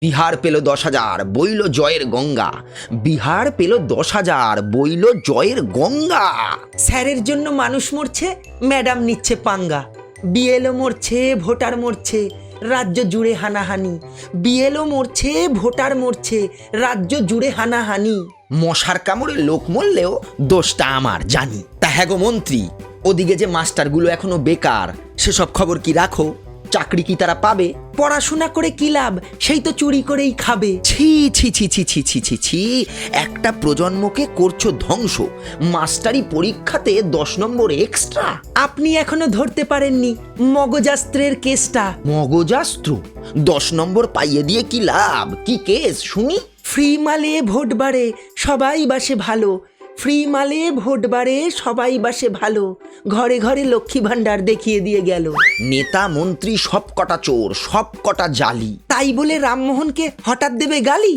বিহার পেল 10,000, বইল জয়ের গঙ্গা। বিহার পেল 10,000, বইল জয়ের গঙ্গা। স্যারের জন্য মানুষ মরছে, ম্যাডাম নিচ্ছে পাঙ্গা। বিএলও মরছে, ভোটার মরছে, রাজ্য জুড়ে হানাহানি। বিএলও মরছে, ভোটার মরছে, রাজ্য জুড়ে হানাহানি। মশার কামড়ে লোক মরলেও দোষটা আমার, জানি। তা হ্যাঁ গো মন্ত্রী, ওদিকে যে মাস্টারগুলো এখনো বেকার, সেসব খবর কি রাখো? চাকরি কি তারা পাবে? পড়াশোনা করে কি লাভ, সেই তো চুরি করেই খাবে। ছি ছি ছি ছি ছি ছি ছি ছি, একটা প্রজন্মকে করছো ধ্বংস। মাস্টারি পরীক্ষাতে 10 নম্বর এক্সট্রা। আপনি এখনো ধরতে পারেননি মগজাস্ত্রের কেসটা। মগজাস্ত্র? 10 নম্বর পাইয়ে দিয়ে কি লাভ? কি কেস শুনি? ফ্রি মালে ভোট বাড়ে, সবাই বাসে ভালো। ফ্রি মালে ভোট বাড়ে, সবাই বাসে ভালো। ঘরে ঘরে লক্ষ্মী ভাণ্ডার দেখিয়ে দিয়ে গেল। নেতা মন্ত্রী সব কটা চোর, সব কটা জালি। তাই বলে রামমোহনকে হঠাৎ দেবে গালি?